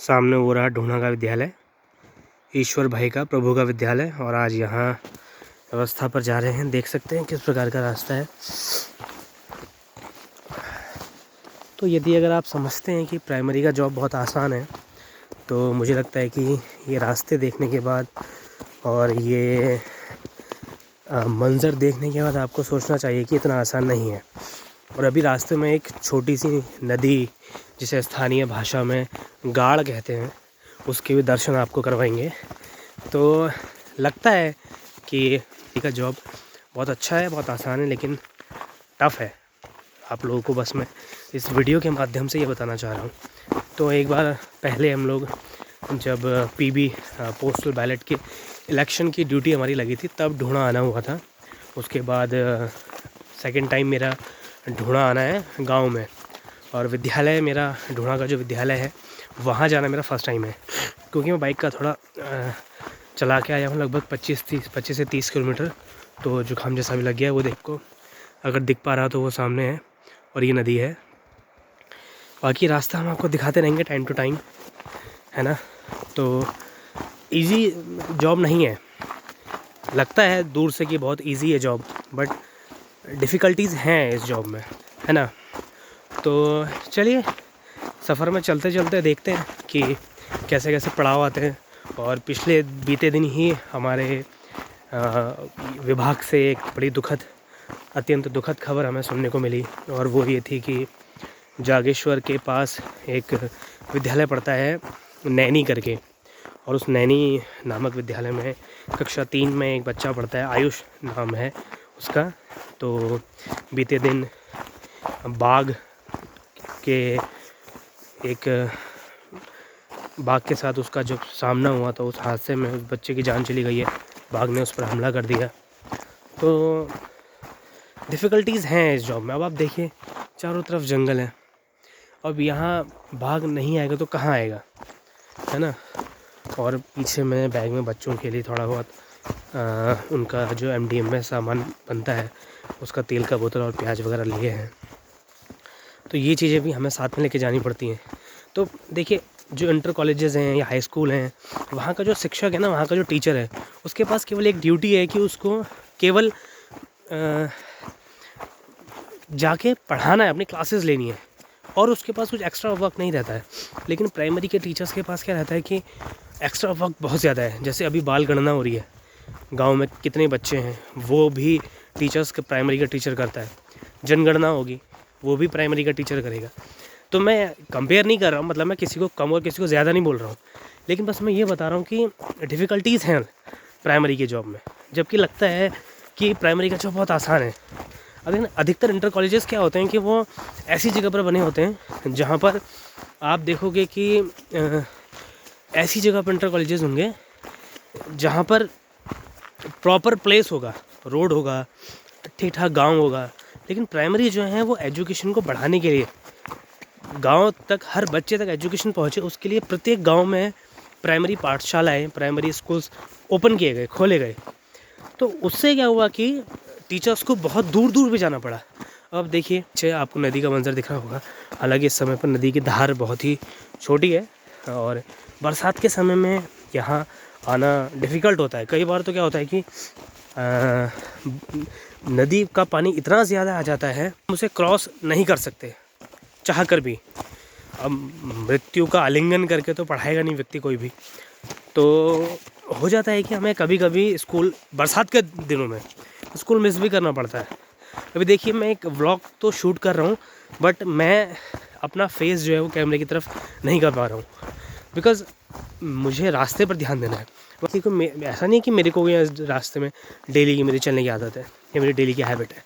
सामने वो रहा ढूंढा का विद्यालय, ईश्वर भाई का, प्रभु का विद्यालय। और आज यहाँ व्यवस्था पर जा रहे हैं। देख सकते हैं किस प्रकार का रास्ता है। तो यदि अगर आप समझते हैं कि प्राइमरी का जॉब बहुत आसान है, तो मुझे लगता है कि ये रास्ते देखने के बाद और ये मंज़र देखने के बाद आपको सोचना चाहिए कि इतना आसान नहीं है। और अभी रास्ते में एक छोटी सी नदी, जिसे स्थानीय भाषा में गाड़ कहते हैं, उसके भी दर्शन आपको करवाएंगे। तो लगता है कि ये जॉब बहुत अच्छा है, बहुत आसान है, लेकिन टफ़ है। आप लोगों को बस मैं इस वीडियो के माध्यम से ये बताना चाह रहा हूँ। तो एक बार पहले हम लोग जब पीबी पोस्टल बैलेट के इलेक्शन की ड्यूटी हमारी लगी थी, तब ढूंढा आना हुआ था। उसके बाद सेकंड टाइम मेरा ढूंढा आना है गांव में, और विद्यालय मेरा ढूंढा का जो विद्यालय है वहाँ जाना मेरा फ़र्स्ट टाइम है। क्योंकि मैं बाइक का थोड़ा चला के आया हूँ, लगभग 25 से 30 किलोमीटर। तो जुकाम जैसा भी लग गया है। वो देखो, अगर दिख पा रहा तो वो सामने है और ये नदी है। बाकी रास्ता हम आपको दिखाते रहेंगे टाइम टू टाइम, है ना। तो इजी जॉब नहीं है, लगता है दूर से कि बहुत इजी है जॉब, बट डिफ़िकल्टीज़ हैं इस जॉब में, है ना। तो चलिए सफ़र में चलते चलते देखते हैं कि कैसे कैसे पड़ाव आते हैं। और पिछले बीते दिन ही हमारे विभाग से एक बड़ी अत्यंत दुखद खबर हमें सुनने को मिली, और वो ये थी कि जागेश्वर के पास एक विद्यालय पड़ता है नैनी करके, और उस नैनी नामक विद्यालय में कक्षा 3 में एक बच्चा पढ़ता है, आयुष नाम है उसका। तो बीते दिन बाघ के साथ उसका जो सामना हुआ था, उस हादसे में उस बच्चे की जान चली गई है। बाघ ने उस पर हमला कर दिया। तो डिफ़िकल्टीज़ हैं इस जॉब में। अब आप देखिए, चारों तरफ जंगल है। अब यहाँ बाघ नहीं आएगा तो कहाँ आएगा, है ना। और पीछे में बैग में बच्चों के लिए थोड़ा बहुत उनका जो MDM में सामान बनता है, उसका तेल का बोतल और प्याज वगैरह लिए हैं। तो ये चीज़ें भी हमें साथ में लेके जानी पड़ती हैं। तो देखिए, जो इंटर कॉलेजेस हैं या हाई स्कूल हैं, वहाँ का जो शिक्षक है ना, वहाँ का जो टीचर है, उसके पास केवल एक ड्यूटी है कि उसको केवल जाके पढ़ाना है, अपनी क्लासेस लेनी है, और उसके पास कुछ एक्स्ट्रा वर्क नहीं रहता है। लेकिन प्राइमरी के टीचर्स के पास क्या रहता है कि एक्स्ट्रा वर्क बहुत ज़्यादा है। जैसे अभी बाल गणना हो रही है, गांव में कितने बच्चे हैं वो भी टीचर्स के प्राइमरी का टीचर करता है। जनगणना होगी, वो भी प्राइमरी का टीचर करेगा। तो मैं कंपेयर नहीं कर रहा हूँ, मतलब मैं किसी को कम और किसी को ज़्यादा नहीं बोल रहा हूँ, लेकिन बस मैं ये बता रहा हूँ कि डिफ़िकल्टीज़ हैं प्राइमरी के जॉब में। जबकि लगता है कि प्राइमरी का जॉब बहुत आसान है। अधिकतर इंटर कॉलेजेस क्या होते हैं कि वो ऐसी जगह पर बने होते हैं जहाँ पर आप देखोगे कि ऐसी जगह पर इंटर कॉलेजेस होंगे जहाँ पर प्रॉपर प्लेस होगा, रोड होगा, ठीक ठाक गांव होगा। लेकिन प्राइमरी जो है वो एजुकेशन को बढ़ाने के लिए, गांव तक हर बच्चे तक एजुकेशन पहुँचे, उसके लिए प्रत्येक गांव में प्राइमरी पाठशालाएँ, प्राइमरी स्कूल्स ओपन किए गए, खोले गए। तो उससे क्या हुआ कि टीचर्स को बहुत दूर दूर भी जाना पड़ा। अब देखिए, आपको नदी का मंजर दिख रहा होगा। हालांकि इस समय पर नदी की धार बहुत ही छोटी है, और बरसात के समय में यहाँ आना डिफ़िकल्ट होता है। कई बार तो क्या होता है कि नदी का पानी इतना ज़्यादा आ जाता है, हम उसे क्रॉस नहीं कर सकते चाह कर भी। अब मृत्यु का आलिंगन करके तो पढ़ाएगा नहीं व्यक्ति कोई भी। तो हो जाता है कि हमें कभी कभी स्कूल, बरसात के दिनों में स्कूल मिस भी करना पड़ता है। अभी देखिए, मैं एक व्लॉग तो शूट कर रहा हूँ, बट मैं अपना फेस जो है वो कैमरे की तरफ नहीं कर पा रहा हूँ, बिकॉज़ मुझे रास्ते पर ध्यान देना है। बाकी को ऐसा नहीं कि मेरे को ये रास्ते में डेली की मेरी चलने की आदत है, ये मेरी डेली की हैबिट है,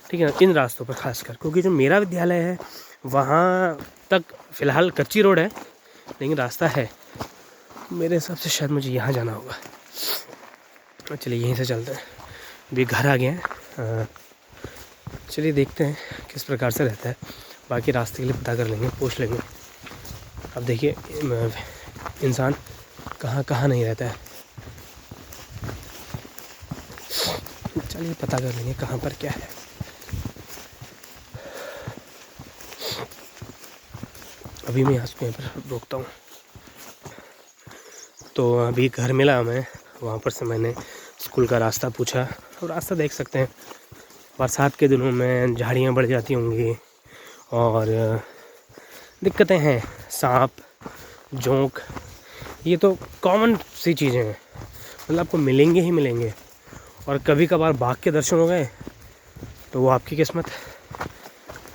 ठीक है ना। इन रास्तों पर खासकर, क्योंकि जो मेरा विद्यालय है वहाँ तक फ़िलहाल कच्ची रोड है, लेकिन रास्ता है। मेरे हिसाब से शायद मुझे यहाँ जाना होगा। चलिए यहीं से चलते हैं, अभी घर आ गए हैं। चलिए देखते हैं किस प्रकार से रहता है। बाकी रास्ते के लिए पता कर लेंगे, पूछ लेंगे। अब देखिए, इंसान कहाँ कहाँ नहीं रहता है। चलिए पता कर लेंगे कहाँ पर क्या है। अभी मैं यहाँ पर रोकता हूँ। तो अभी घर मिला हमें, वहाँ पर से मैंने स्कूल का रास्ता पूछा। और रास्ता देख सकते हैं, बरसात के दिनों में झाड़ियाँ बढ़ जाती होंगी और दिक्कतें हैं, सांप, जोंक, ये तो कॉमन सी चीज़ें हैं, मतलब आपको मिलेंगे ही मिलेंगे। और कभी कभार बाघ के दर्शन हो गए तो वो आपकी किस्मत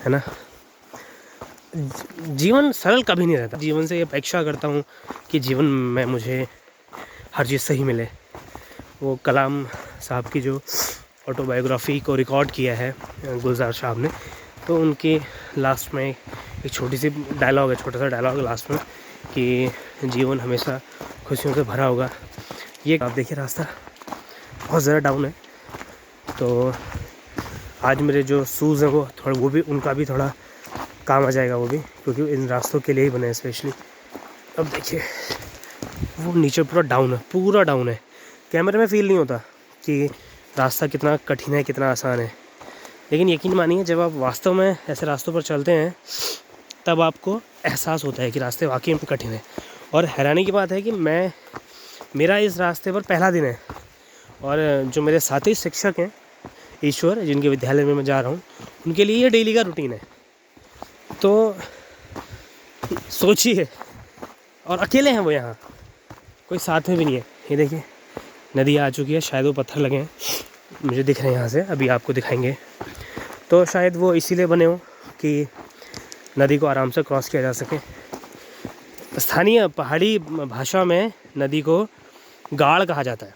है ना। जीवन सरल कभी नहीं रहता। जीवन से ये अपेक्षा करता हूँ कि जीवन में मुझे हर चीज़ सही मिले। वो कलाम साहब की जो ऑटोबायोग्राफी को रिकॉर्ड किया है गुलजार साहब ने, तो उनके लास्ट में एक छोटी सी डायलॉग है, छोटा सा डायलॉग है लास्ट में कि जीवन हमेशा खुशियों से भरा होगा। ये आप देखिए रास्ता बहुत ज़्यादा डाउन है, तो आज मेरे जो शूज़ हैं वो थोड़ा, वो भी उनका भी थोड़ा काम आ जाएगा वो भी, क्योंकि इन रास्तों के लिए ही बने हैं स्पेशली। अब देखिए वो नीचे पूरा डाउन है, पूरा डाउन है। कैमरे में फ़ील नहीं होता कि रास्ता कितना कठिन है, कितना आसान है, लेकिन यकीन मानिए जब आप वास्तव में ऐसे रास्तों पर चलते हैं तब आपको एहसास होता है कि रास्ते वाकई में कठिन है। और हैरानी की बात है कि मेरा इस रास्ते पर पहला दिन है, और जो मेरे साथी शिक्षक हैं ईश्वर, जिनके विद्यालय में मैं जा रहा हूँ, उनके लिए ये डेली का रूटीन है। तो सोचिए, और अकेले हैं वो, यहाँ कोई साथ में भी नहीं है। ये देखिए नदी आ चुकी है, शायद वो पत्थर लगे हैं, मुझे दिख रहे हैं यहाँ से, अभी आपको दिखाएंगे। तो शायद वो इसीलिए बने हो कि नदी को आराम से क्रॉस किया जा सके। स्थानीय पहाड़ी भाषा में नदी को गाड़ कहा जाता है,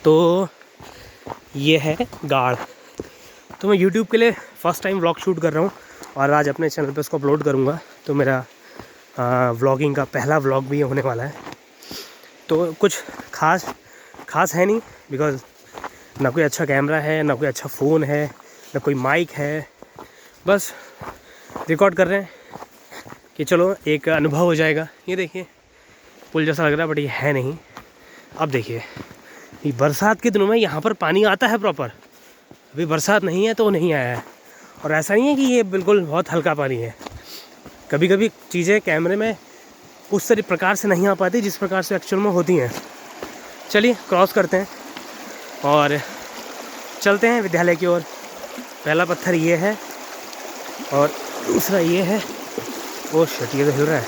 तो ये है गाड़। तो मैं YouTube के लिए फ़र्स्ट टाइम व्लॉग शूट कर रहा हूँ और आज अपने चैनल पे उसको अपलोड करूँगा। तो मेरा व्लॉगिंग का पहला व्लॉग भी होने वाला है। तो कुछ खास है नहीं, बिकॉज़ ना कोई अच्छा कैमरा है, ना कोई अच्छा फ़ोन है, ना कोई माइक है, बस रिकॉर्ड कर रहे हैं कि चलो एक अनुभव हो जाएगा। ये देखिए पुल जैसा लग रहा है, बट ये है नहीं। अब देखिए ये बरसात के दिनों में यहाँ पर पानी आता है प्रॉपर, अभी बरसात नहीं है तो नहीं आया है। और ऐसा नहीं है कि ये बिल्कुल बहुत हल्का पानी है, कभी कभी चीज़ें कैमरे में उस तरह प्रकार से नहीं आ पाती जिस प्रकार से एक्चुअल में होती हैं। चलिए क्रॉस करते हैं और चलते हैं विद्यालय की ओर। पहला पत्थर ये है और दूसरा ये है, ओ शिट ये तो हिल रहा है,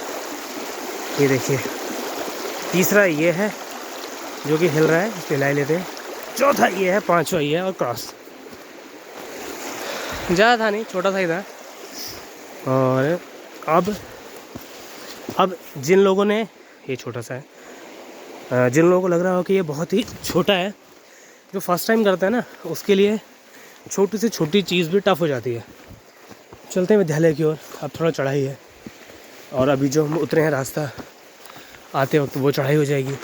ये देखिए। तीसरा ये है जो कि हिल रहा है, इसको हिला लेते हैं। चौथा ये है, पांचवा ये है, और क्रॉस। ज़्यादा था नहीं, छोटा सा ही था। और अब जिन लोगों ने, ये छोटा सा है, जिन लोगों को लग रहा हो कि ये बहुत ही छोटा है, जो फर्स्ट टाइम करता है ना, उसके लिए छोटी से छोटी चीज़ भी टफ़ हो जाती है। चलते हैं विद्यालय की ओर। अब थोड़ा चढ़ाई है और अभी जो हम उतरे हैं रास्ता आते वक्त वो चढ़ाई हो जाएगी।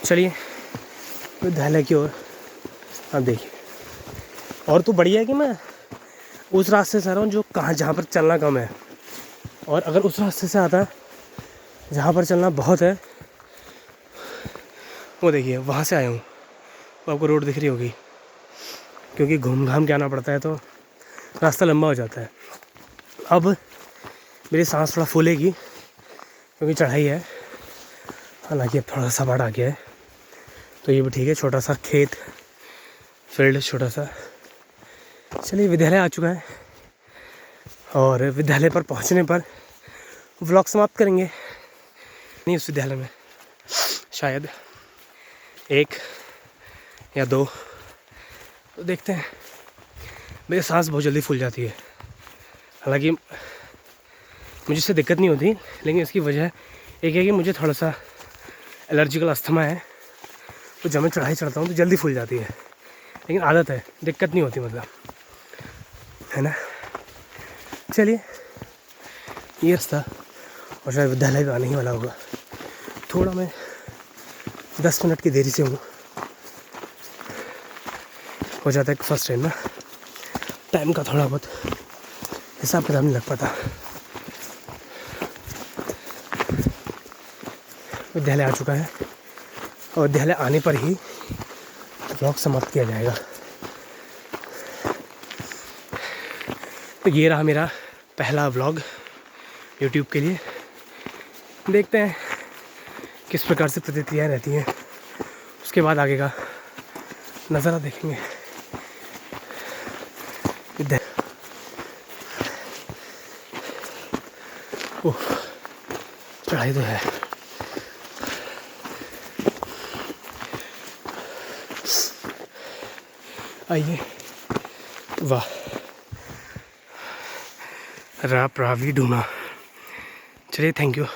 चलिए विद्यालय की ओर। अब देखिए, और तो बढ़िया है कि मैं उस रास्ते से आ रहा हूँ जो जहाँ पर चलना कम है, और अगर उस रास्ते से आता जहाँ पर चलना बहुत है, वो देखिए वहाँ से आया हूँ, वो आपको रोड दिख रही होगी, क्योंकि घूम घाम के आना पड़ता है तो रास्ता लंबा हो जाता है। अब मेरी सांस थोड़ा फूलेगी क्योंकि चढ़ाई है, हालांकि अब थोड़ा सा बढ़ आ गया है, तो ये भी ठीक है। छोटा सा खेत, फील्ड छोटा सा। चलिए विद्यालय आ चुका है और विद्यालय पर पहुंचने पर व्लॉग समाप्त करेंगे। नहीं, उस विद्यालय में शायद 1 या 2, तो देखते हैं। मेरी सांस बहुत जल्दी फूल जाती है, हालांकि मुझे इससे दिक्कत नहीं होती, लेकिन इसकी वजह एक है कि मुझे थोड़ा सा एलर्जिकल अस्थमा है, तो जब मैं चढ़ाई चढ़ता हूँ तो जल्दी फूल जाती है, लेकिन आदत है, दिक्कत नहीं होती, मतलब है ना। चलिए ये रास्ता, और शायद विद्यालय भी आने ही वाला होगा। थोड़ा मैं 10 मिनट की देरी से हूँ, हो जाता है फर्स्ट टाइम ना, टाइम का थोड़ा बहुत हिसाब किताब नहीं लग पाता। विद्यालय आ चुका है और विद्यालय आने पर ही व्लॉग समाप्त किया जाएगा। तो ये रहा मेरा पहला व्लॉग YouTube के लिए। देखते हैं किस प्रकार से प्रतिक्रियाएँ रहती हैं, उसके बाद आगे का नज़ारा देखेंगे। इधर ओह, चढ़ाई तो है। आइए, वाह, रावी ढूंढा। चलिए, थैंक यू।